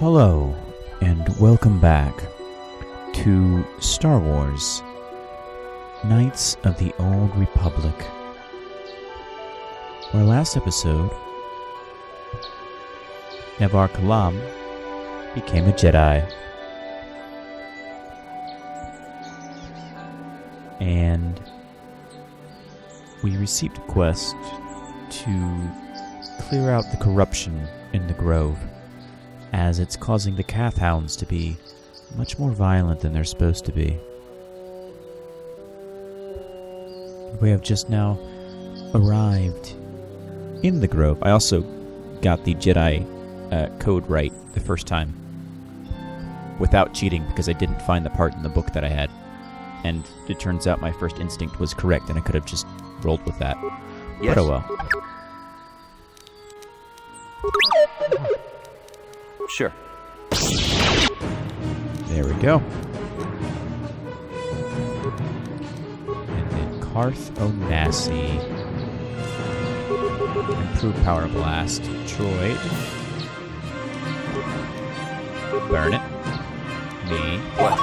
Hello, and welcome back to Star Wars Knights of the Old Republic. Our last episode, Navar Kalam became a Jedi. And we received a quest to clear out the corruption in the Grove, as it's causing the Cath Hounds to be much more violent than they're supposed to be. We have just now arrived in the Grove. I also got the Jedi code right the first time, without cheating, because I didn't find the part in the book that I had. And it turns out my first instinct was correct, and I could have just rolled with that. Yes. But oh well. Sure. There we go. And then Karth Onasi. Improved Power Blast. Droid. Burn it. Me. What?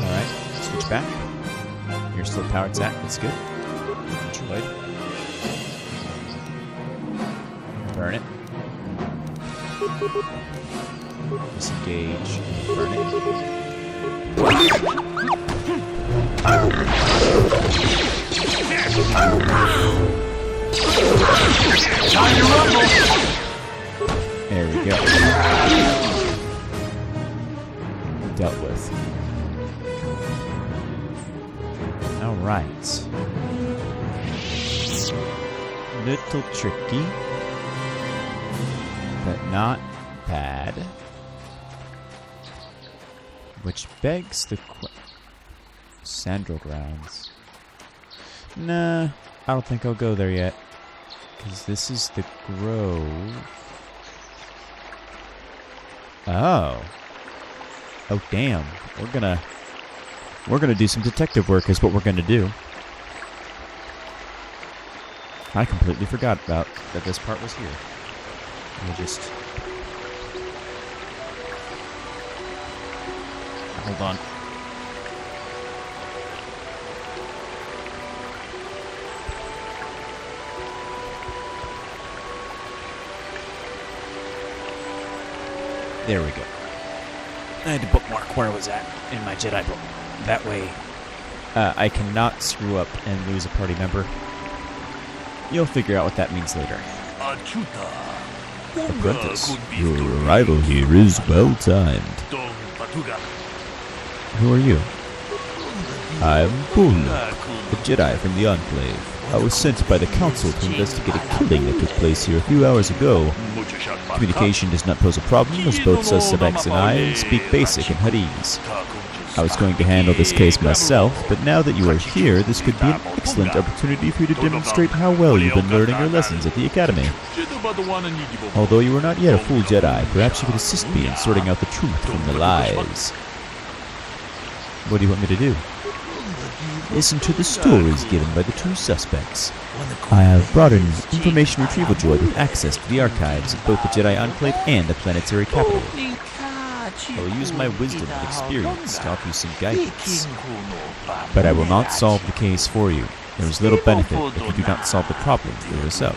Alright, switch back. You're still powered, Zach. That's good. Droid. Burn it. Disengage. Burn it. Time to rumble! There we go. Dealt with. Alright. Little tricky, but not bad. Which begs the Sandral Grounds. Nah, I don't think I'll go there yet. Because this is the Grove. Oh. Oh, damn. We're gonna do some detective work is what we're gonna do. I completely forgot about that this part was here. Let me just... Hold on. There we go. I had to bookmark where I was at in my Jedi book. That way, I cannot screw up and lose a party member. You'll figure out what that means later. Apprentice, your arrival here is well timed. Who are you? I'm Bullock, a Jedi from the Enclave. I was sent by the Council to investigate a killing that took place here a few hours ago. Communication does not pose a problem, as both suspects and I speak basic and Hadese. I was going to handle this case myself, but now that you are here, this could be an excellent opportunity for you to demonstrate how well you've been learning your lessons at the Academy. Although you are not yet a full Jedi, perhaps you could assist me in sorting out the truth from the lies. What do you want me to do? Listen to the stories given by the two suspects. I have brought an information retrieval droid with access to the archives of both the Jedi Enclave and the planetary capital. I will use my wisdom and experience to offer you some guidance. But I will not solve the case for you. There is little benefit if you do not solve the problem for yourself.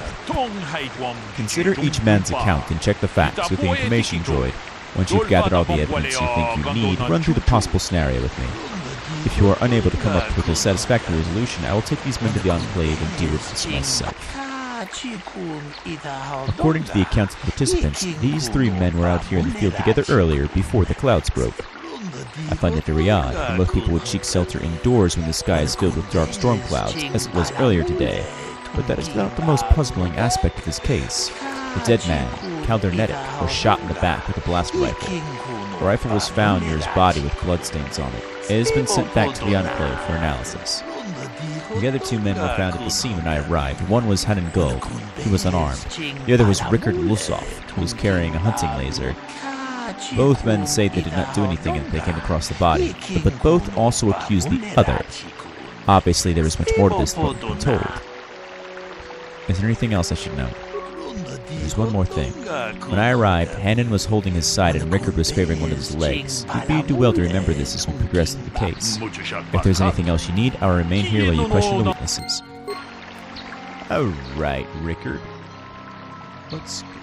Consider each man's account and check the facts with the information droid. Once you've gathered all the evidence you think you need, run through the possible scenario with me. If you are unable to come up with a satisfactory resolution, I will take these men to the Enclave and deal with this myself. According to the accounts of the participants, these three men were out here in the field together earlier, before the clouds broke. I find it very odd that most people would seek shelter indoors when the sky is filled with dark storm clouds, as it was earlier today. But that is not the most puzzling aspect of this case. The dead man, Caldernetic, was shot in the back with a blaster rifle. The rifle was found near his body with bloodstains on it. It has been sent back to the Enclave for analysis. The other two men were found at the scene when I arrived. One was Hanan Gul, he was unarmed. The other was Rickard Lusov, who was carrying a hunting laser. Both men say they did not do anything if they came across the body, but both also accuse the other. Obviously, there is much more to this than I'm told. Is there anything else I should know? There's one more thing. When I arrived, Hannon was holding his side and Rickard was favoring one of his legs. You'd do well to remember this as we progress through the case. If there's anything else you need, I'll remain here while you question the witnesses. Alright, Rickard.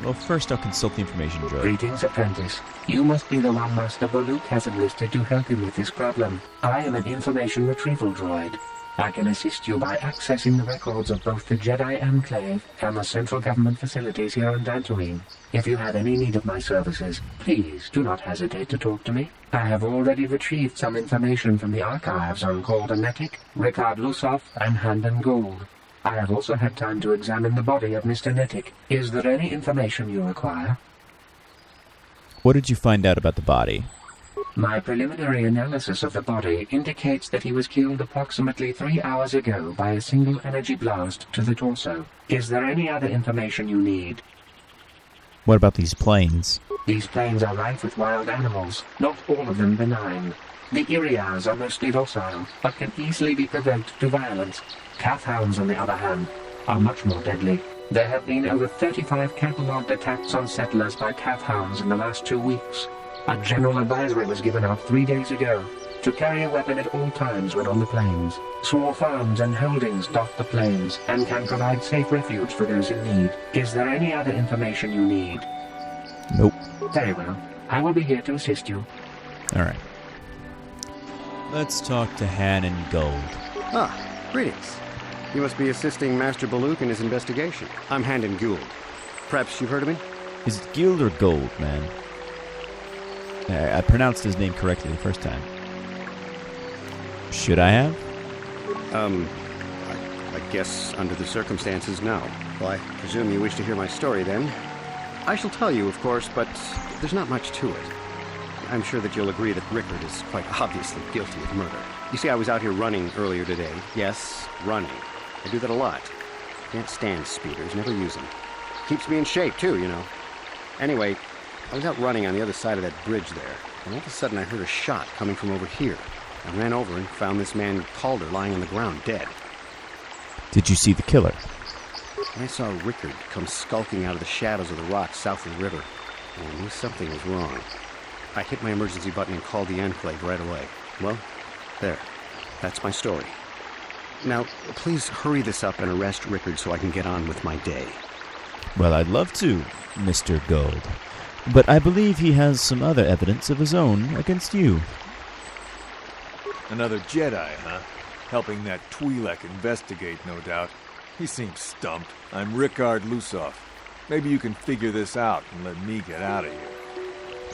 Well, first I'll consult the information droid. Greetings, apprentice. You must be the one Master Baluk has enlisted to help him with this problem. I am an information retrieval droid. I can assist you by accessing the records of both the Jedi Enclave and the central government facilities here on Dantooine. If you have any need of my services, please do not hesitate to talk to me. I have already retrieved some information from the archives on KotOR, Ricard Lusoff, and Handon Gould. I have also had time to examine the body of Mr. Netic. Is there any information you require? What did you find out about the body? My preliminary analysis of the body indicates that he was killed approximately 3 hours ago by a single energy blast to the torso. Is there any other information you need? What about these planes? These plains are rife with wild animals, not all of them benign. The Iriars are mostly docile, but can easily be provoked to violence. Calf hounds, on the other hand, are much more deadly. There have been over 35 catalogued attacks on settlers by calf hounds in the last 2 weeks. A general advisory was given out 3 days ago to carry a weapon at all times when on the plains. Small farms and holdings dot the plains and can provide safe refuge for those in need. Is there any other information you need? Nope. Very well. I will be here to assist you. Alright. Let's talk to Hannon Gold. Ah, greetings. You must be assisting Master Baluk in his investigation. I'm Handon Gould. Perhaps you've heard of me? Is it Guild or Gold, man? I pronounced his name correctly the first time. Should I have? I guess under the circumstances, no. Well, I presume you wish to hear my story, then. I shall tell you, of course, but there's not much to it. I'm sure that you'll agree that Rickard is quite obviously guilty of murder. You see, I was out here running earlier today. Yes, running. I do that a lot. Can't stand speeders, never use them. Keeps me in shape, too, you know. Anyway, I was out running on the other side of that bridge there, and all of a sudden I heard a shot coming from over here. I ran over and found this man Calder lying on the ground, dead. Did you see the killer? I saw Rickard come skulking out of the shadows of the rocks south of the river, and I knew something was wrong. I hit my emergency button and called the Enclave right away. Well, there. That's my story. Now, please hurry this up and arrest Rickard so I can get on with my day. Well, I'd love to, Mr. Gold. But I believe he has some other evidence of his own against you. Another Jedi, huh? Helping that Twi'lek investigate, no doubt. He seems stumped. I'm Ricard Lusoff. Maybe you can figure this out and let me get out of here.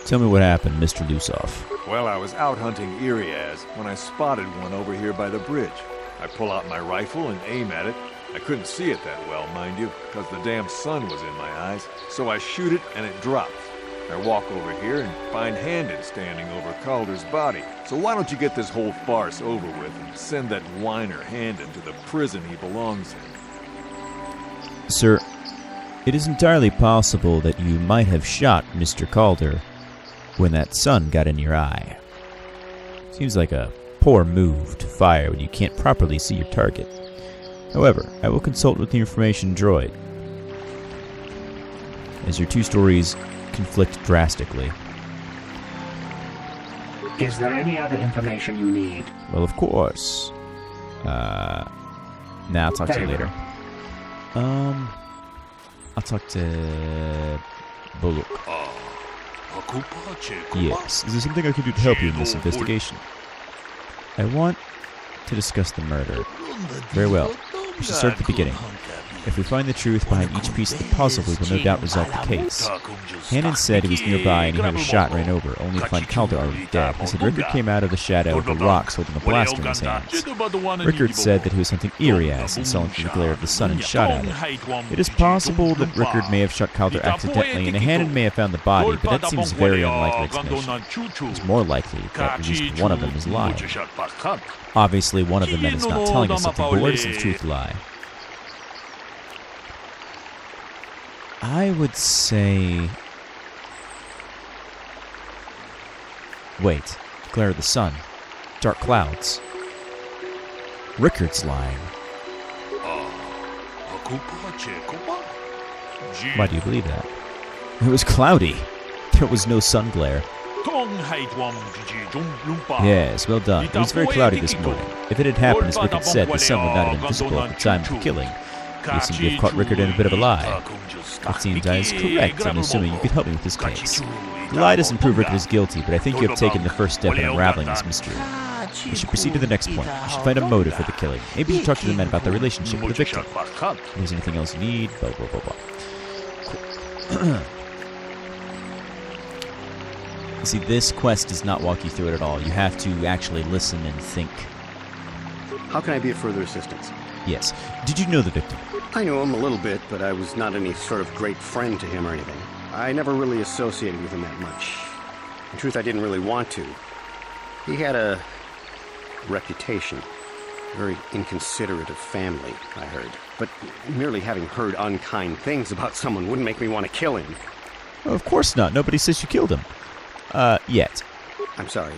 Tell me what happened, Mr. Lusoff. Well, I was out hunting Irias when I spotted one over here by the bridge. I pull out my rifle and aim at it. I couldn't see it that well, mind you, because the damn sun was in my eyes. So I shoot it and it drops. I walk over here and find Handon standing over Calder's body. So why don't you get this whole farce over with and send that whiner Handon to the prison he belongs in? Sir, it is entirely possible that you might have shot Mr. Calder when that sun got in your eye. Seems like a poor move to fire when you can't properly see your target. However, I will consult with the information droid, as your two stories conflict drastically. Is there any other information you need? Well, of course. Nah, I'll talk to you later. I'll talk to Bullock. Yes, is there something I can do to help you in this investigation? I want to discuss the murder. Very well. We should start at the beginning. If we find the truth behind each piece of the puzzle, we will no doubt resolve the case. Hannon said he was nearby and he heard a shot ran over, only to find Calder already dead. He said Rickard came out of the shadow of the rocks holding a blaster in his hands. Rickard said that he was hunting Irias and saw him through the glare of the sun and shot at it. It is possible that Rickard may have shot Calder accidentally and Hannon may have found the body, but that seems a very unlikely explanation. It's more likely that at least one of them is lying. Obviously, one of the men is not telling us something, but where does the truth lie? I would say... Wait. Glare of the sun. Dark clouds. Rickard's lying. Why do you believe that? It was cloudy. There was no sun glare. Yes, well done. It was very cloudy this morning. If it had happened as Rickard said, the sun would not have been visible at the time of the killing. You seem to have caught Rickard in a bit of a lie. It seems I is correct in assuming you could help me with this case. The lie doesn't prove Rickard is guilty, but I think you have taken the first step in unraveling this mystery. We should proceed to the next point. We should find a motive for the killing. Maybe you should talk to the men about their relationship with the victim. If there's anything else you need, blah, blah, blah, blah. Cool. You see, this quest does not walk you through it at all. You have to actually listen and think. How can I be of further assistance? Yes. Did you know the victim? I knew him a little bit, but I was not any sort of great friend to him or anything. I never really associated with him that much. In truth, I didn't really want to. He had a reputation. Very inconsiderate of family, I heard. But merely having heard unkind things about someone wouldn't make me want to kill him. Oh, of course not. Nobody says you killed him. Yet. I'm sorry,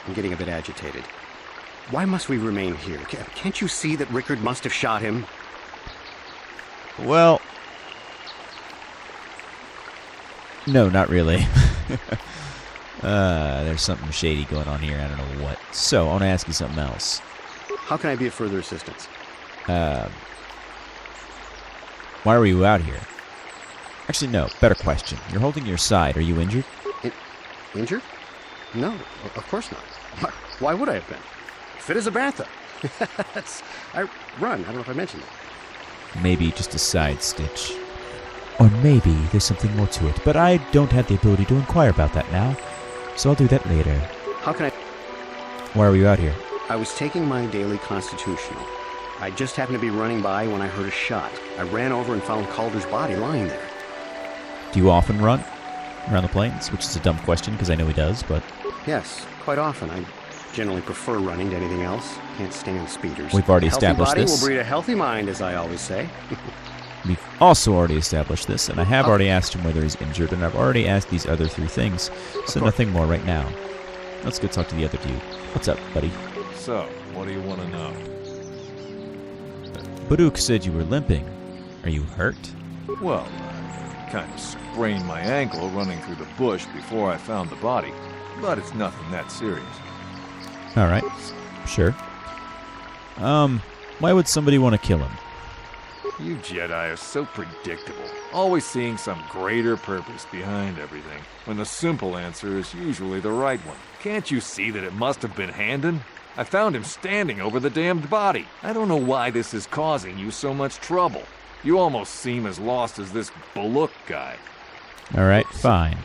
I'm getting a bit agitated. Why must we remain here? Can't you see that Rickard must have shot him? Well... No, not really. There's something shady going on here. I don't know what. So, I want to ask you something else. How can I be of further assistance? Why were you out here? Actually, no. Better question. You're holding your side. Are you injured? Injured? No, of course not. Why would I have been? Fit as a bantha. I run. I don't know if I mentioned it. Maybe just a side stitch. Or maybe there's something more to it, but I don't have the ability to inquire about that now, so I'll do that later. How can I... Why were you out here? I was taking my daily constitutional. I just happened to be running by when I heard a shot. I ran over and found Calder's body lying there. Do you often run around the plains? Which is a dumb question, because I know he does, but... Yes, quite often. I generally prefer running to anything else. Can't stand speeders. We've already established this. A healthy body will breed a healthy mind, as I always say. We've also already established this, and I have already asked him whether he's injured, and I've already asked these other 3 things, so nothing more right now. Let's go talk to the other dude. What's up, buddy? So, what do you want to know? Baduk said you were limping. Are you hurt? Well, I kind of sprained my ankle running through the bush before I found the body, but it's nothing that serious. Alright, sure. Why would somebody want to kill him? You Jedi are so predictable, always seeing some greater purpose behind everything, when the simple answer is usually the right one. Can't you see that it must have been Handon? I found him standing over the damned body. I don't know why this is causing you so much trouble. You almost seem as lost as this Baluk guy. Alright, fine.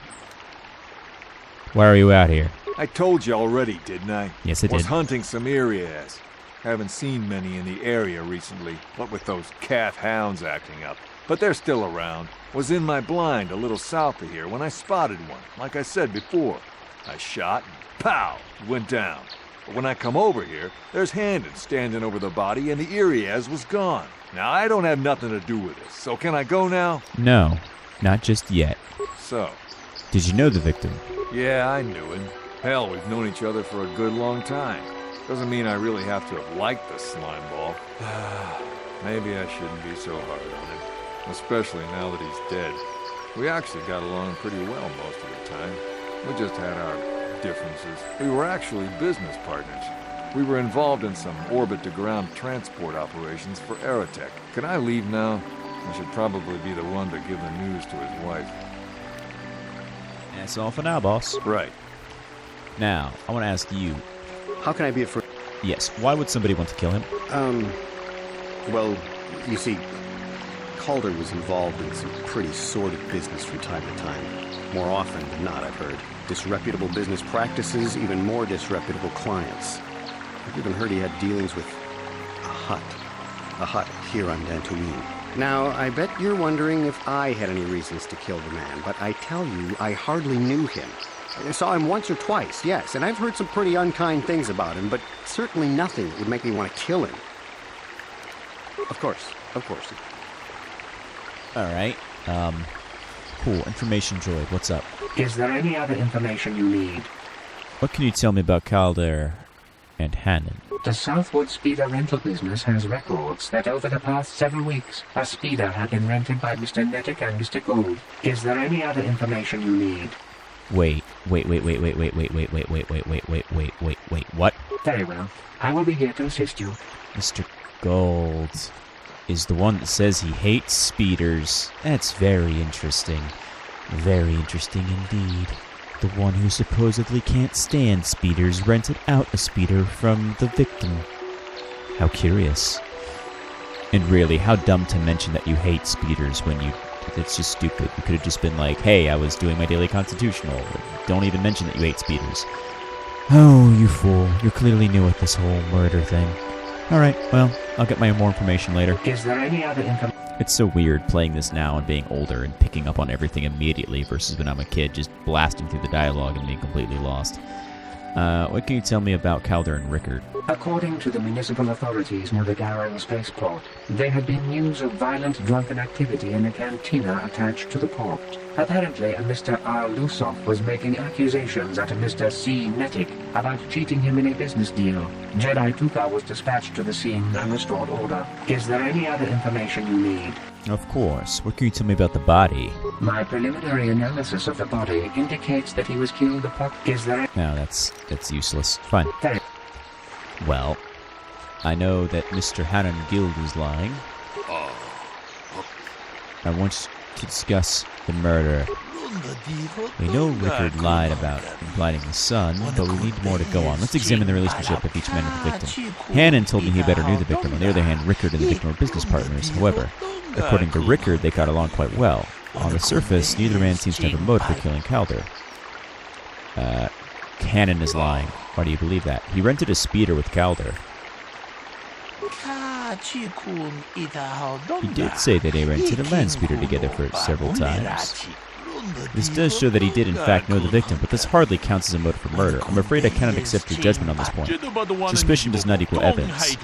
Why are you out here? I told you already, didn't I? Yes, I did. Was hunting some Irias. Haven't seen many in the area recently, what with those calf hounds acting up. But they're still around. Was in my blind a little south of here when I spotted one, like I said before. I shot and pow, it went down. But when I come over here, there's Handon standing over the body and the Irias was gone. Now, I don't have nothing to do with this, so can I go now? No, not just yet. So? Did you know the victim? Yeah, I knew him. Hell, we've known each other for a good long time. Doesn't mean I really have to have liked the slime ball. Maybe I shouldn't be so hard on him, especially now that he's dead. We actually got along pretty well most of the time. We just had our differences. We were actually business partners. We were involved in some orbit-to-ground transport operations for Aerotech. Can I leave now? I should probably be the one to give the news to his wife. That's all for now, boss. Right. Now, I want to ask you... How can I be a Yes, why would somebody want to kill him? Well, you see, Calder was involved in some pretty sordid business from time to time. More often than not, I've heard. Disreputable business practices, even more disreputable clients. I've even heard he had dealings with a hut here on Dantooine. Now, I bet you're wondering if I had any reasons to kill the man, but I tell you, I hardly knew him. I saw him once or twice, yes, and I've heard some pretty unkind things about him, but certainly nothing that would make me want to kill him. Of course. Alright, cool. Information droid, what's up? Is there any other information you need? What can you tell me about Calder and Hannon? The Southwood Speeder rental business has records that over the past several weeks, a speeder had been rented by Mr. Nettic and Mr. Gould. Is there any other information you need? Wait, what? Very well. I will be here to assist you. Mr. Gold is the one that says he hates speeders. That's very interesting. Very interesting indeed. The one who supposedly can't stand speeders rented out a speeder from the victim. How curious. And really, how dumb to mention that you hate speeders when you... It's just stupid. You could have just been like, hey, I was doing my daily constitutional. Don't even mention that you hate speeders. Oh, you fool. You're clearly new at this whole murder thing. Alright, well, I'll get my more information later. Is there any other information? It's so weird playing this now and being older and picking up on everything immediately versus when I'm a kid, just blasting through the dialogue and being completely lost. What can you tell me about Calder and Rickard? According to the municipal authorities near the Garrow spaceport, there had been news of violent drunken activity in a cantina attached to the port. Apparently, a Mr. R. Lusov was making accusations at a Mr. C. Nettic about cheating him in a business deal. Jedi Tuka was dispatched to the scene and restored order. Is there any other information you need? Of course. What can you tell me about the body? My preliminary analysis of the body indicates that he was killed Is there No, that's useless. Fine. Very Well, I know that Mr. Hannon Guild is lying. I want to discuss the murder. We know Rickard lied about blinding the sun, but we need more to go on. Let's examine the relationship of each man and the victim. Hannon told me he better knew the victim. On the other hand, Rickard and the victim were business partners. However, according to Rickard, they got along quite well. On the surface, neither man seems to have a motive for killing Calder. Hannon is lying. Why do you believe that? He rented a speeder with Calder. He did say that they rented a land speeder together for several times. This does show that he did in fact know the victim, but this hardly counts as a motive for murder. I'm afraid I cannot accept your judgment on this point. Suspicion does not equal evidence.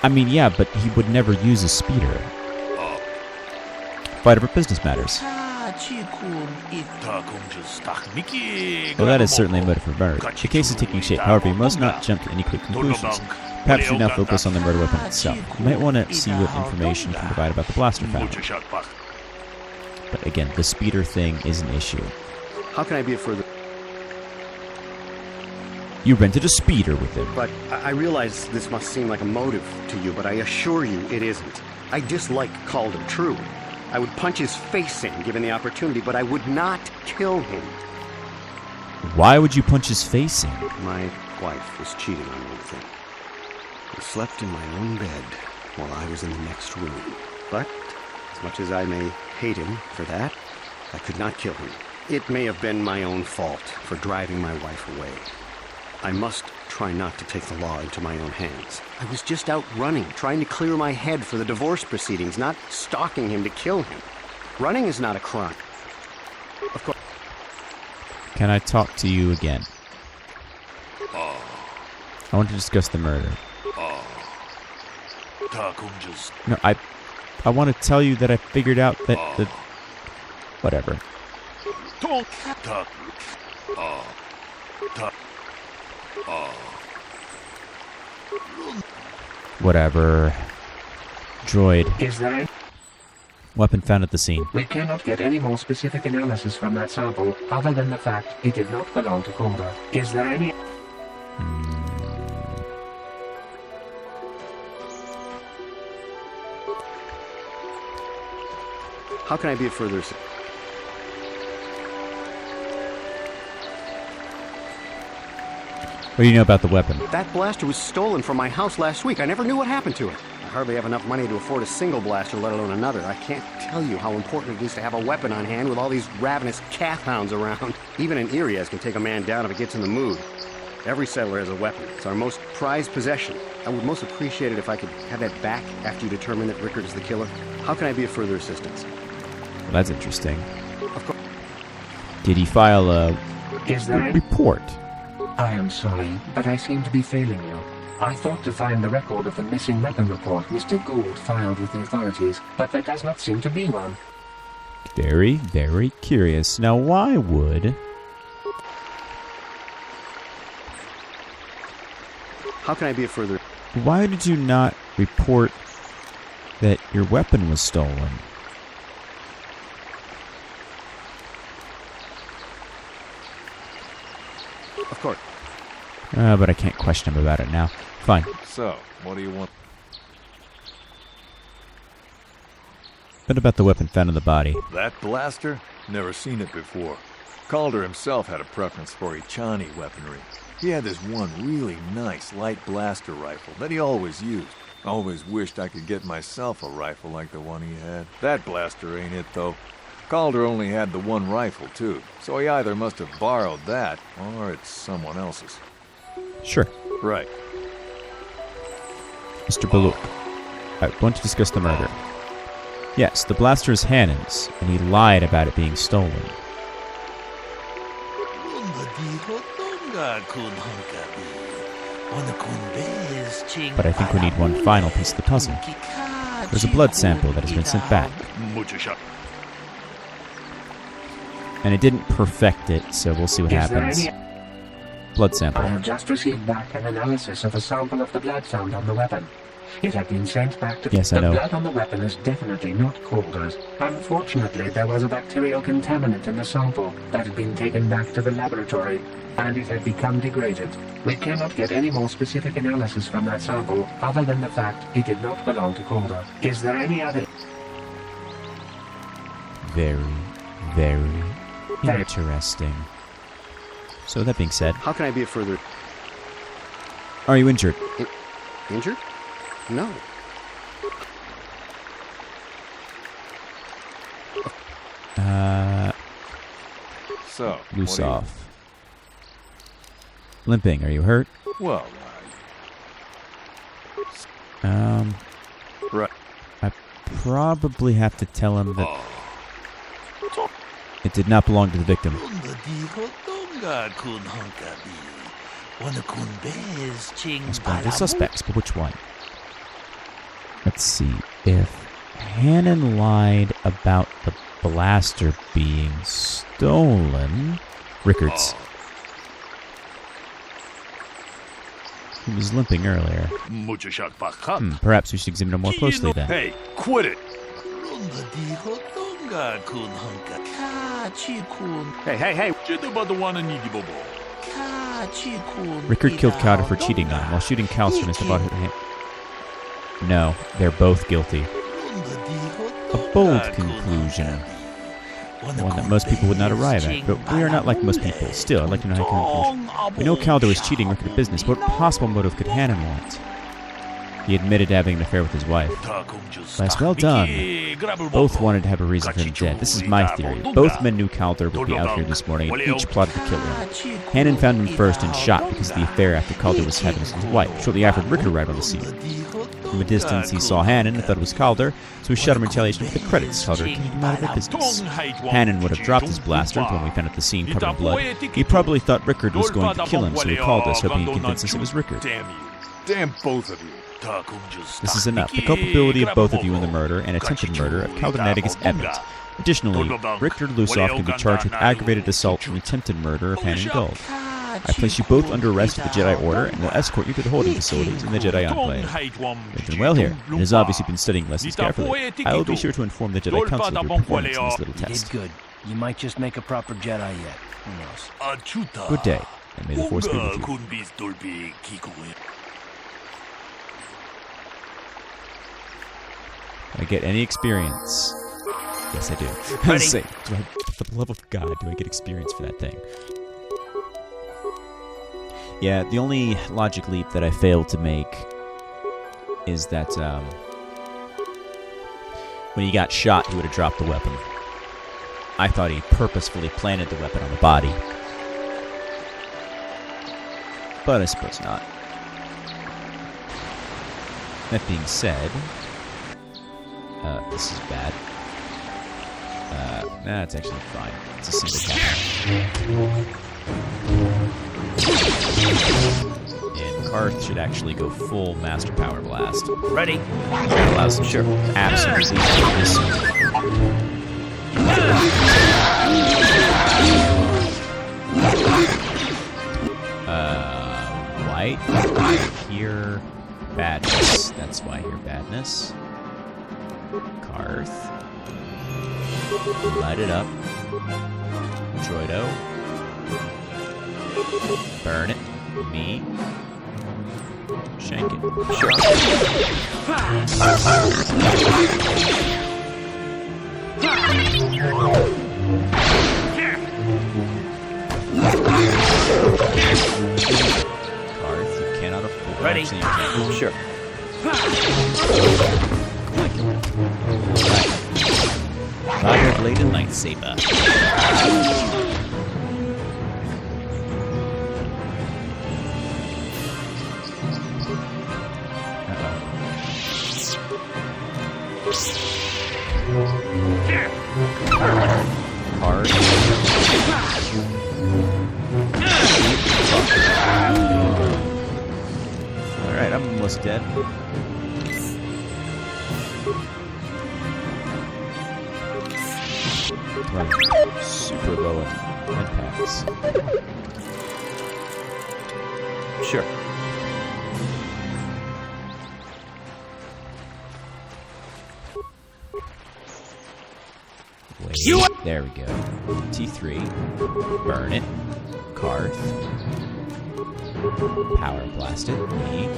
I mean, yeah, but he would never use a speeder. Fight over business matters. Well, that is certainly a motive for murder. The case is taking shape, however, you must not jump to any quick conclusions. Perhaps you now focus on the murder weapon itself. You might want to see what information you can provide about the blaster found. But again, the speeder thing is an issue. How can I be of further... You rented a speeder with him. But I realize this must seem like a motive to you, but I assure you it isn't. I dislike Calder, true. I would punch his face in, given the opportunity, but I would not kill him. Why would you punch his face in? My wife was cheating on me with him. I slept in my own bed while I was in the next room. But, as much as I may hate him for that, I could not kill him. It may have been my own fault for driving my wife away. I must try not to take the law into my own hands. I was just out running, trying to clear my head for the divorce proceedings, not stalking him to kill him. Running is not a crime. Of course. Can I talk to you again? I want to discuss the murder. No, I want to tell you that I figured out that the... Whatever. Whatever. Droid. Is there any... Weapon found at the scene. We cannot get any more specific analysis from that sample, other than the fact it did not belong to Calder. Is there any... How can I be of further assistance? What do you know about the weapon? That blaster was stolen from my house last week. I never knew what happened to it. I hardly have enough money to afford a single blaster, let alone another. I can't tell you how important it is to have a weapon on hand with all these ravenous calf hounds around. Even an Irias can take a man down if it gets in the mood. Every settler has a weapon. It's our most prized possession. I would most appreciate it if I could have that back after you determine that Rickard is the killer. How can I be of further assistance? Well, that's interesting. Of course. Did he file a Is there any... report? I am sorry, but I seem to be failing you. I thought to find the record of the missing weapon report Mr. Gould filed with the authorities, but there does not seem to be one. Very, very curious. Now, why would... How can I be of further... Why did you not report that your weapon was stolen? Of course. But I can't question him about it now. Fine. So, what do you want? What about the weapon found in the body? That blaster? Never seen it before. Calder himself had a preference for Ichani weaponry. He had this one really nice light blaster rifle that he always used. Always wished I could get myself a rifle like the one he had. That blaster ain't it, though. Calder only had the one rifle, too, so he either must have borrowed that, or it's someone else's. Sure. Right. Mr. Baluk, I want to discuss the murder. Yes, the blaster is Hannon's, and he lied about it being stolen. But I think we need one final piece of the puzzle. There's a blood sample that has been sent back. And it didn't perfect it, so we'll see what happens. Blood sample. I have just received back an analysis of a sample of the blood found on the weapon. It had been sent back to... Yes, I know. The blood on the weapon is definitely not Calder's. Unfortunately, there was a bacterial contaminant in the sample that had been taken back to the laboratory, and it had become degraded. We cannot get any more specific analysis from that sample, other than the fact it did not belong to Calder. Is there any other... Very, very interesting. So that being said... How can I be of further... Are you injured? Injured? No. So, Loose off. Limping, are you hurt? Well, right. I probably have to tell him that it did not belong to the victim. Must belong to suspects, but which one? Let's see. If Hannon lied about the blaster being stolen... Rickards. He was limping earlier. Perhaps we should examine him more closely then. Hey, quit it! Hey! Rickard killed Calder for cheating on him while shooting Calstrom is about him. No, they're both guilty. A bold conclusion. One that most people would not arrive at, but we are not like most people. Still, I'd like to know how you come to conclusion. We know Calder was cheating Rickard business, but what possible motive could Hannon want? He admitted to having an affair with his wife. That's well done. Both wanted to have a reason for him dead. This is my theory. Both men knew Calder would be out here this morning, and each plotted to kill him. Hannon found him first and shot because of the affair after Calder was having with his wife. Shortly after, Rickard arrived on the scene. From a distance, he saw Hannon and thought it was Calder, so he shot him in retaliation for the credits. Calder kicked him out of their business. Hannon would have dropped his blaster, but when we found at the scene covered in blood, he probably thought Rickard was going to kill him, so he called us, hoping he'd convince us it was Rickard. Damn you. Damn both of you. This is enough. The culpability of both of you in the murder and attempted murder of Caldernetic is evident. Additionally, Rickard Lusoff can be charged with aggravated assault and attempted murder of Hannon Gold. I place you both under arrest of the Jedi Order and will escort you to the holding facilities in the Jedi Enclave. You've done well here, and has obviously been studying lessons carefully. I will be sure to inform the Jedi Council of your performance in this little test. Good. You might just make a proper Jedi yet. Who knows? Good day, and may the Force be with you. Do I get any experience? Yes, I do. I was saying, for the love of God, do I get experience for that thing? Yeah, the only logic leap that I failed to make is that when he got shot, he would have dropped the weapon. I thought he purposefully planted the weapon on the body. But I suppose not. That being said... this is bad. Nah, it's actually fine. It's a single cap. Karth should actually go full Master Power Blast. Ready? That allows him to absolutely focus. White. Here. Badness. That's why here badness. Karth. Light it up. Droido. Burn it. Me. Shank it. Sure. Karth, you cannot afford. Ready? Actually, you can. Sure. Fire blade and lightsaber. Hard. Alright, I'm almost dead. Running super low in med packs. Sure. Wait, there we go. T3. Burn it. Karth. Power blast it. Me.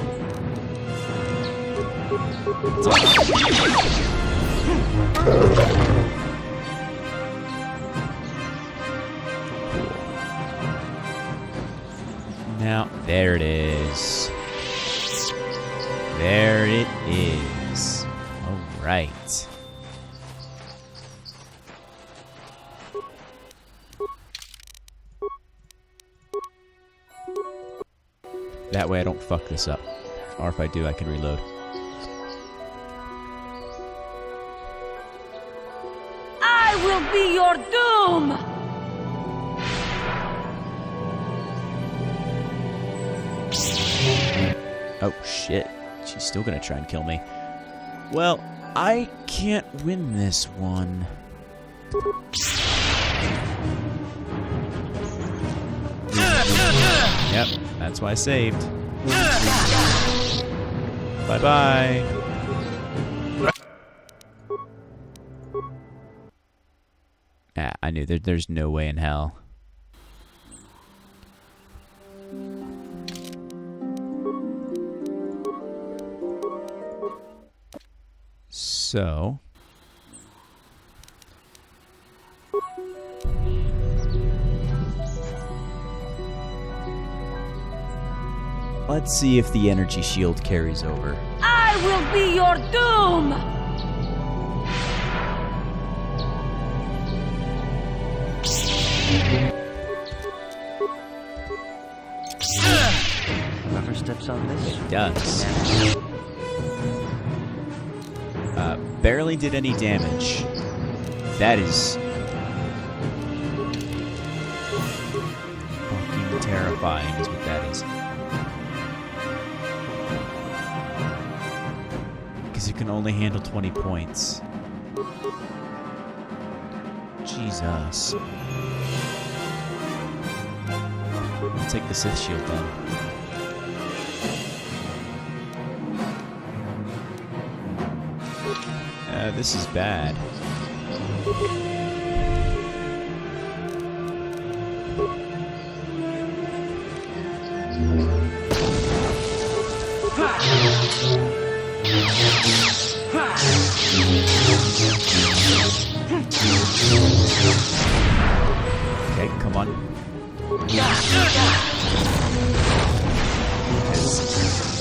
Now, there it is. There it is. Alright. That way I don't fuck this up. Or if I do, I can reload. I will be your doom! Oh, shit. She's still gonna try and kill me. Well, I can't win this one. Yep, that's why I saved. Bye-bye. Yeah, I knew there's no way in hell. So... let's see if the energy shield carries over. I will be your doom! Whoever steps on this. It does. Barely did any damage. That is... fucking terrifying is what that is. Because it can only handle 20 points. Jesus. I'll take the Sith shield then. This is bad. Okay, come on.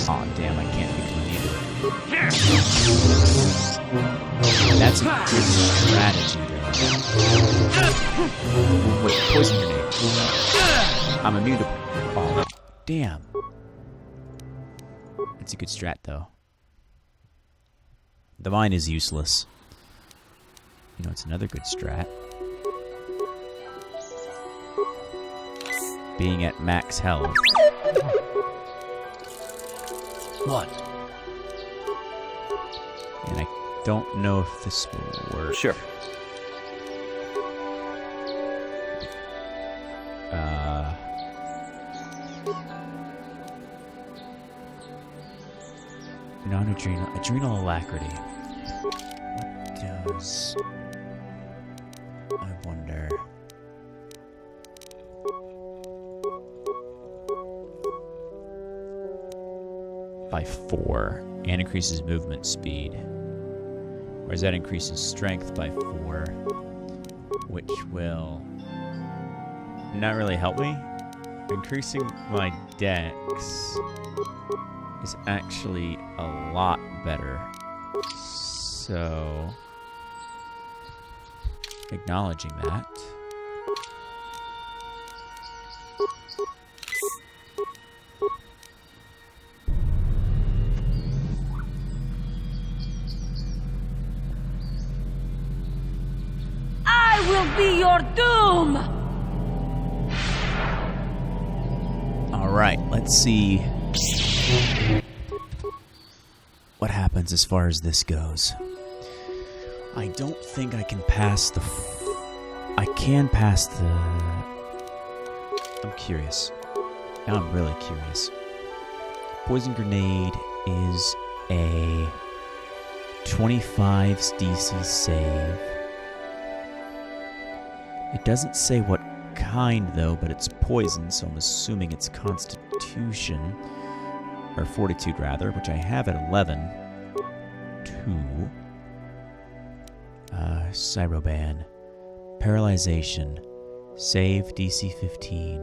Aw, damn, I can't between either. That's a good strategy, though. Wait, poison grenade. I'm immune to... oh, damn. That's a good strat, though. The mine is useless. You know, it's another good strat. Being at max health. What? And I don't know if this will work. Sure. Non-adrenal, adrenal alacrity. What does... I wonder... By 4, and increases movement speed. Whereas that increases strength by 4, which will not really help me. Increasing my dex is actually a lot better. So, acknowledging that. I will be your doom! Alright, let's see what happens as far as this goes. I don't think I can pass the... I can pass the... I'm curious. Now I'm really curious. Poison Grenade is a 25 DC save. It doesn't say what kind, though, but it's poison, so I'm assuming it's Constitution, or Fortitude, rather, which I have at 11. 2. Cyroban. Paralyzation. Save DC 15.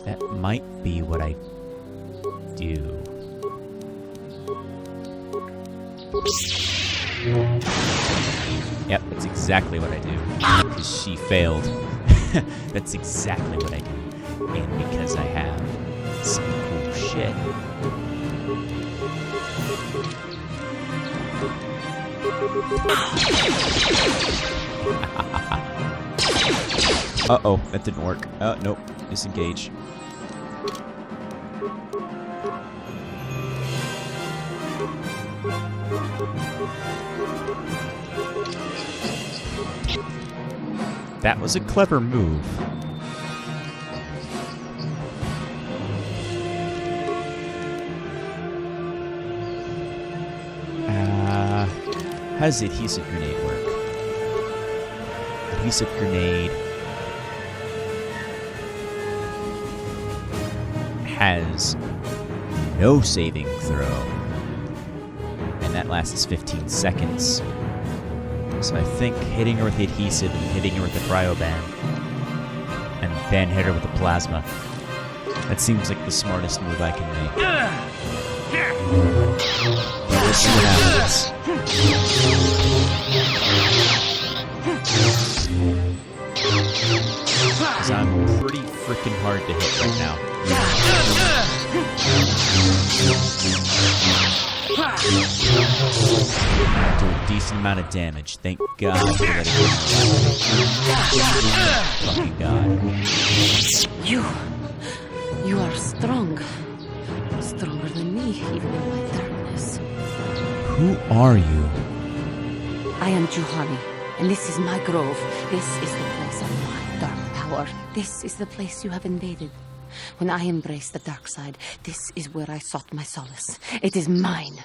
That might be what I do. Yep, that's exactly what I do. Because she failed. That's exactly what I do. And because I have some cool shit. Uh-oh, that didn't work. Nope. Disengage. That was a clever move. How does the adhesive grenade work? Adhesive grenade has no saving throw, and that lasts 15 seconds. So I think hitting her with the adhesive and hitting her with the cryoban, and then hit her with the plasma. That seems like the smartest move I can make. But we'll see what happens. Because I'm pretty freaking hard to hit right now. Do a decent amount of damage. Thank God for that. Fucking God. You are strong. Stronger than me, even in my darkness. Who are you? I am Juhani, and this is my grove. This is the place of my dark power. This is the place you have invaded. When I embraced the dark side, this is where I sought my solace. It is mine.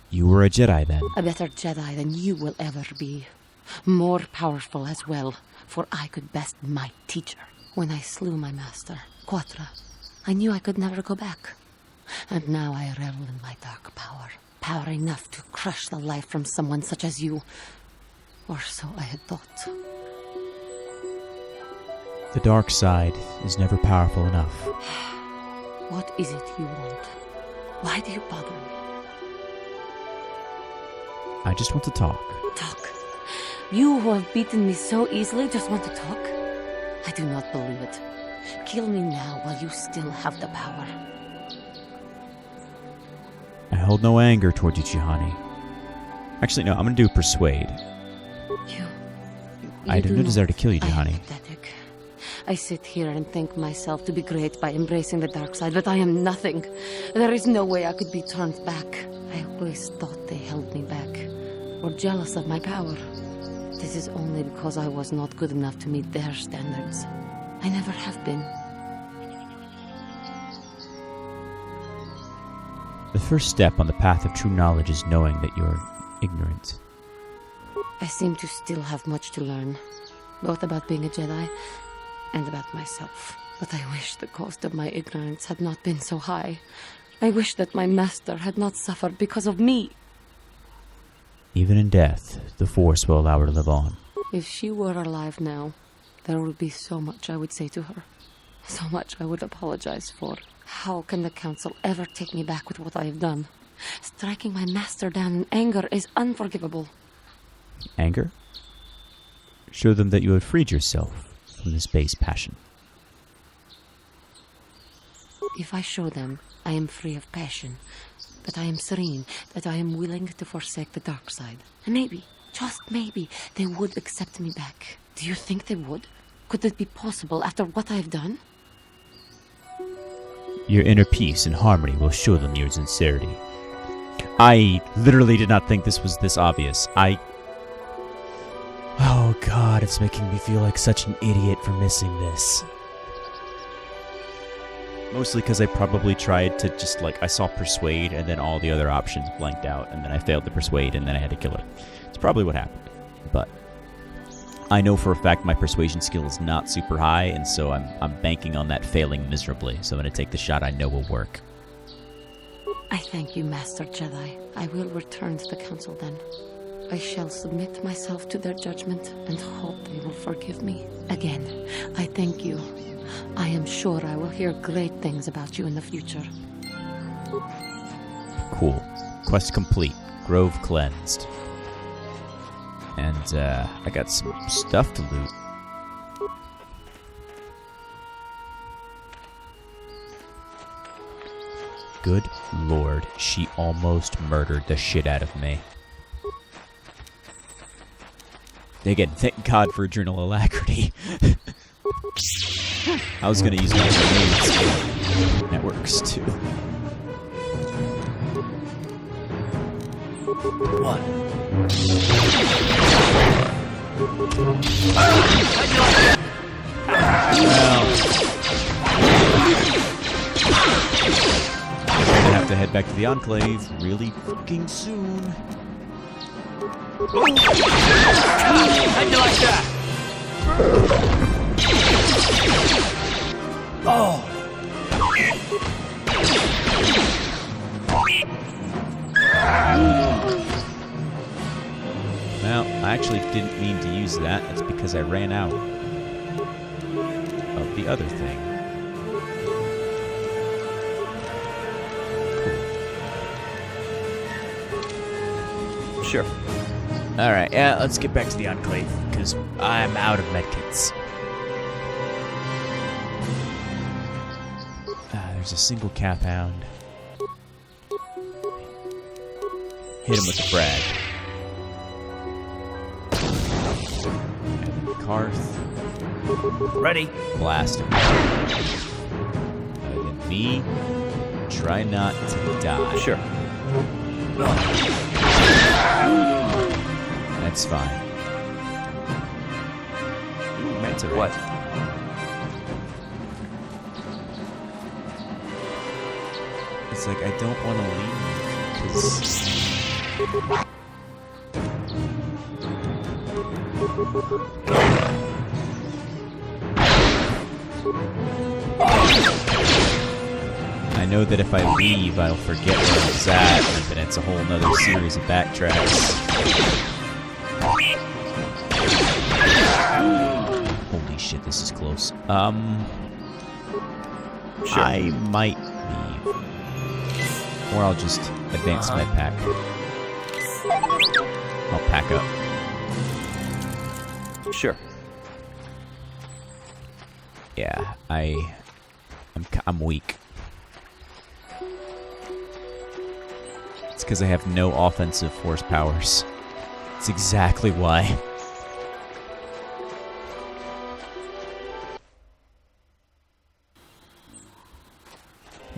You were a Jedi then? A better Jedi than you will ever be. More powerful as well, for I could best my teacher. When I slew my master, KotOR, I knew I could never go back. And now I revel in my dark power. Power enough to crush the life from someone such as you. Or so I had thought. The dark side is never powerful enough. What is it you want? Why do you bother me? I just want to talk. Talk? You who have beaten me so easily just want to talk? I do not believe it. Kill me now while you still have the power. I hold no anger toward you, Juhani. Actually, no, I'm going to do Persuade. You I have no desire to kill you, I am Juhani. pathetic. I sit here and think myself to be great by embracing the dark side, but I am nothing. There is no way I could be turned back. I always thought they held me back, or jealous of my power. This is only because I was not good enough to meet their standards. I never have been. The first step on the path of true knowledge is knowing that you're ignorant. I seem to still have much to learn, both about being a Jedi and about myself. But I wish the cost of my ignorance had not been so high. I wish that my master had not suffered because of me. Even in death, the Force will allow her to live on. If she were alive now, there would be so much I would say to her. So much I would apologize for. How can the Council ever take me back with what I have done? Striking my master down in anger is unforgivable. Anger? Show them that you have freed yourself from this base passion. If I show them I am free of passion, that I am serene, that I am willing to forsake the dark side, and maybe, just maybe, they would accept me back. Do you think they would? Could it be possible after what I have done? Your inner peace and harmony will show them your sincerity. I literally did not think this was this obvious. Oh god, it's making me feel like such an idiot for missing this. Mostly because I probably tried to just, I saw Persuade, and then all the other options blanked out, and then I failed to Persuade, and then I had to kill her. It's probably what happened. But I know for a fact my Persuasion skill is not super high, and so I'm banking on that failing miserably, so I'm going to take the shot I know will work. I thank you, Master Jedi. I will return to the Council then. I shall submit myself to their judgment and hope they will forgive me. Again, I thank you. I am sure I will hear great things about you in the future. Cool. Quest complete. Grove cleansed. And, I got some stuff to loot. Good lord, she almost murdered the shit out of me. Again, thank God for Adrenal Alacrity. I was gonna use my grenades. That works too. What? I'm gonna have to head back to the Enclave really fucking soon. How'd you like that? Oh! Well, I actually didn't mean to use that. That's because I ran out of the other thing. Cool. Sure. Alright, yeah, let's get back to the Enclave, because I'm out of medkits. There's a single cap hound. Hit him with the frag. Karth. Ready? Blast him. Then me. Try not to die. Sure. That's fine. That's alright. What? It's like I don't want to leave because I know that if I leave, I'll forget where I was at, and then it's a whole nother series of backtracks. Holy shit, this is close. Sure. I might leave. Or I'll just advance my pack. I'll pack up. Sure. Yeah, I'm weak. It's because I have no offensive force powers. That's exactly why.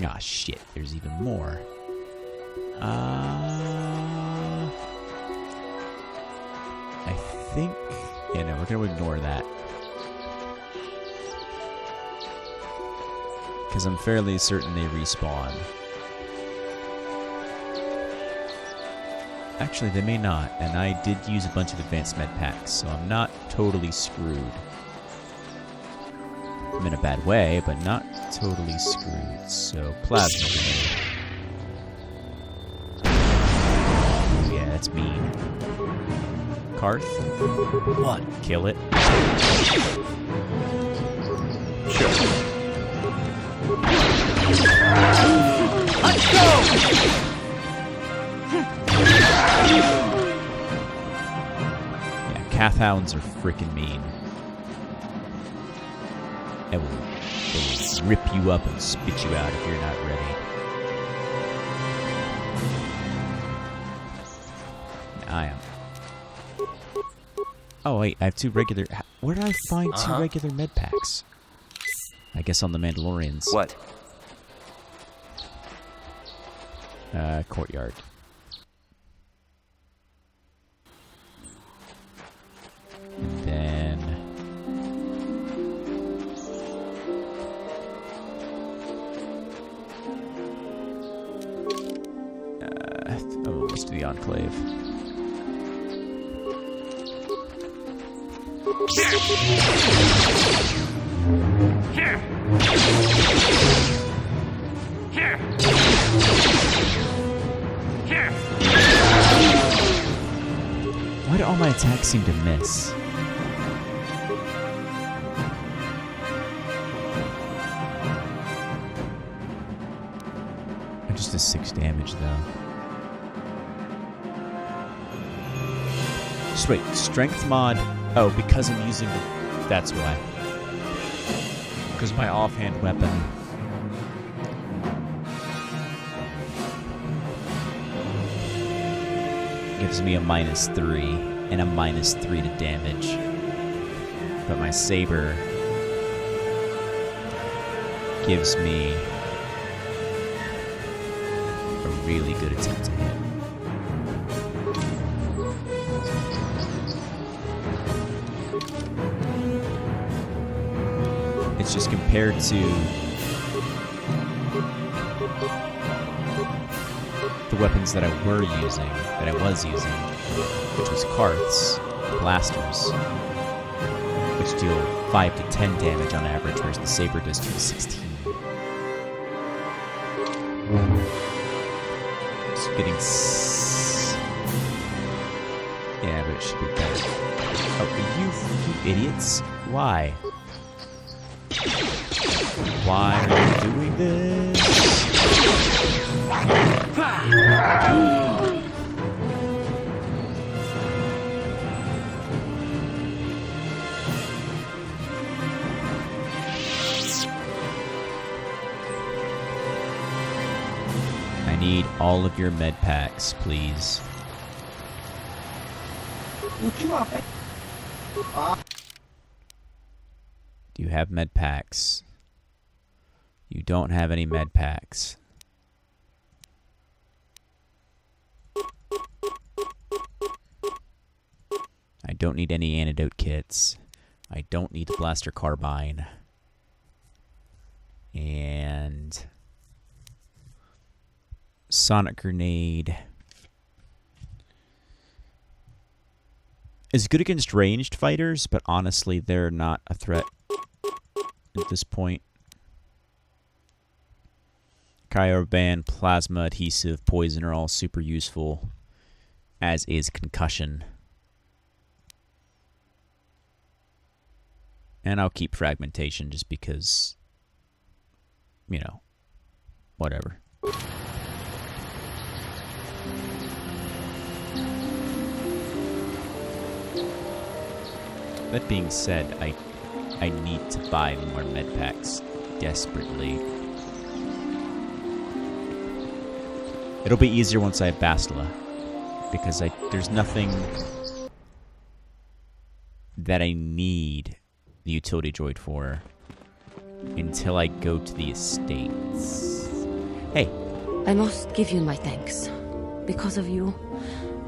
Ah, shit. There's even more. I think... Yeah, no, we're going to ignore that. Because I'm fairly certain they respawn. Actually, they may not, and I did use a bunch of advanced med packs, so I'm not totally screwed. I'm in a bad way, but not totally screwed. So, plasma grenade. Ooh, yeah, that's mean. Karth? What? Kill it. Sure. Let's go! Yeah, Cath Hounds are freaking mean. They will rip you up and spit you out if you're not ready. I am. Oh wait, I have 2 regular... Where did I find 2 regular med packs? I guess on the Mandalorians. What? Courtyard. And then... oh, let's do the Enclave. Here! Here! Here! Why do all my attacks seem to miss? I just does 6 damage though. Just wait, strength mod. Oh, because I'm using. That's why. Because my offhand weapon. Gives me a -3 and a -3 to damage. But my saber gives me a really good attempt to hit. It's just compared to the weapons that I was using, which was Karth's blasters, which deal 5 to 10 damage on average, whereas the saber does 2 to 16. It's getting yeah, but it should be better. Oh, you idiots! Why? Why are you doing this? I need all of your med packs, please. Do you have med packs? You don't have any med packs. I don't need any antidote kits. I don't need the blaster carbine. And sonic grenade is good against ranged fighters, but honestly, they're not a threat at this point. KotOR band, plasma, adhesive, poison are all super useful, as is concussion. And I'll keep fragmentation just because, you know, whatever. That being said, I need to buy more med packs desperately. It'll be easier once I have Bastila, because there's nothing that I need the utility droid for until I go to the estates. Hey. I must give you my thanks. Because of you,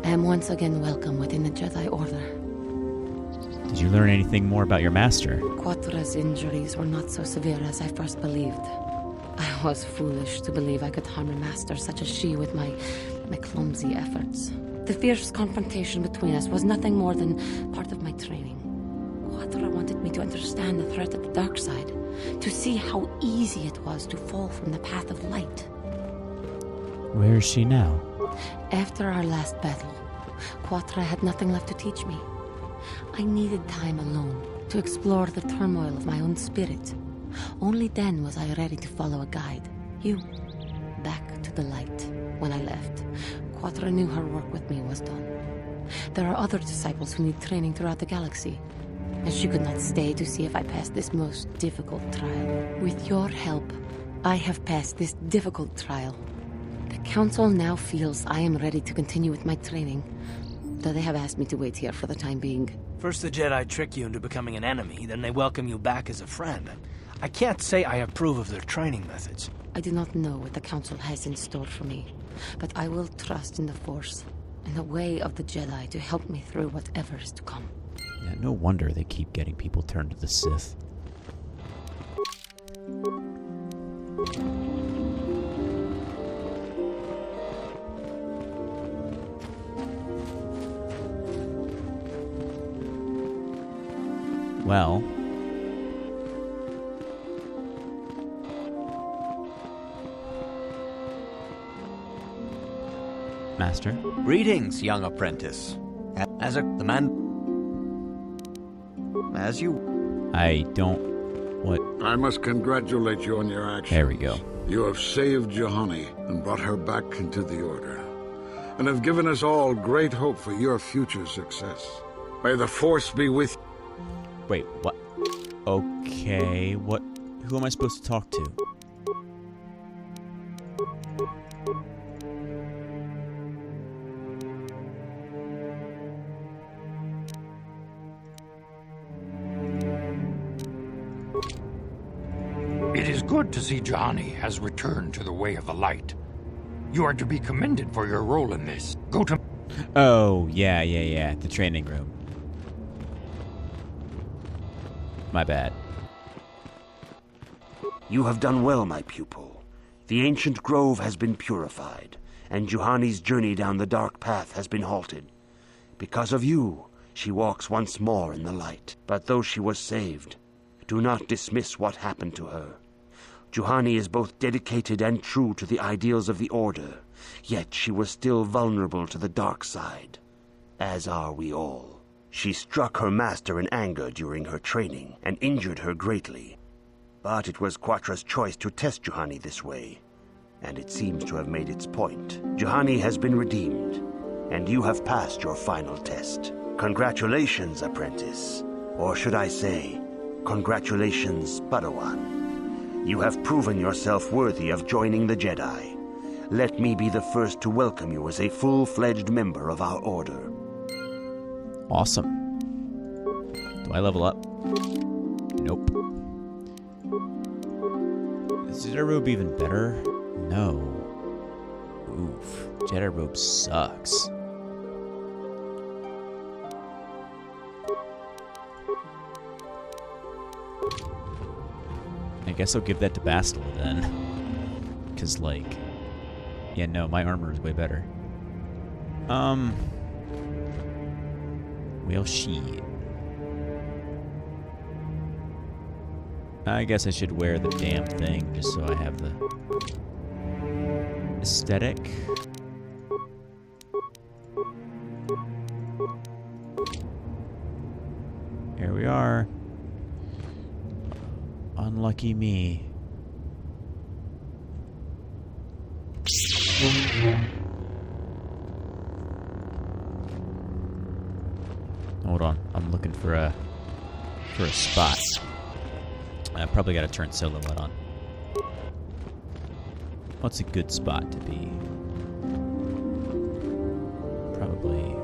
I am once again welcome within the Jedi Order. Did you learn anything more about your master? KotOR's injuries were not so severe as I first believed. I was foolish to believe I could harm a master such as she with my clumsy efforts. The fierce confrontation between us was nothing more than part of my training. KotOR wanted me to understand the threat of the dark side, to see how easy it was to fall from the path of light. Where is she now? After our last battle, KotOR had nothing left to teach me. I needed time alone to explore the turmoil of my own spirit. Only then was I ready to follow a guide. You. Back to the light. When I left, KotOR knew her work with me was done. There are other disciples who need training throughout the galaxy, and she could not stay to see if I passed this most difficult trial. With your help, I have passed this difficult trial. The Council now feels I am ready to continue with my training, though they have asked me to wait here for the time being. First the Jedi trick you into becoming an enemy, then they welcome you back as a friend. I can't say I approve of their training methods. I do not know what the Council has in store for me, but I will trust in the Force and the way of the Jedi to help me through whatever is to come. Yeah, no wonder they keep getting people turned to the Sith. Well... Master? Greetings, young apprentice. As you... I don't... What? I must congratulate you on your actions. There we go. You have saved Juhani and brought her back into the Order, and have given us all great hope for your future success. May the Force be with you. Wait, what? Okay, what? Who am I supposed to talk to? It is good to see Juhani has returned to the way of the light. You are to be commended for your role in this. Go to... Oh, yeah, the training room. My bad. You have done well, my pupil. The ancient grove has been purified, and Juhani's journey down the dark path has been halted. Because of you, she walks once more in the light. But though she was saved, do not dismiss what happened to her. Juhani is both dedicated and true to the ideals of the Order, yet she was still vulnerable to the dark side, as are we all. She struck her master in anger during her training and injured her greatly. But it was KotOR's choice to test Juhani this way, and it seems to have made its point. Juhani has been redeemed, and you have passed your final test. Congratulations, apprentice. Or should I say, congratulations, Padawan. You have proven yourself worthy of joining the Jedi. Let me be the first to welcome you as a full-fledged member of our Order. Awesome. Do I level up? Nope. Is Jedi Robe even better? No. Oof. Jedi Robe sucks. I guess I'll give that to Bastila then. Because, like... Yeah, no, my armor is way better. Well, shit. I guess I should wear the damn thing just so I have the aesthetic. Here we are. Unlucky me. Hold on, I'm looking for a spot. I probably gotta turn silhouette on. What's a good spot to be? Probably.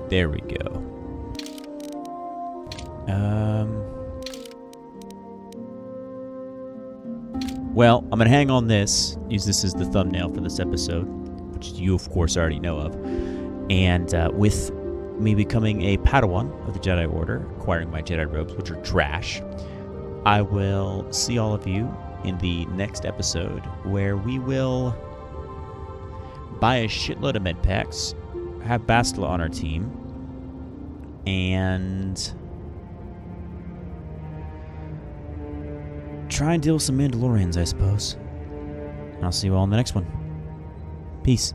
There we go. Well, I'm going to hang on this, use this as the thumbnail for this episode, which you, of course, already know of. And with me becoming a Padawan of the Jedi Order, acquiring my Jedi robes, which are trash, I will see all of you in the next episode, where we will buy a shitload of med packs, have Bastila on our team, and try and deal with some Mandalorians, I suppose. And I'll see you all in the next one. Peace.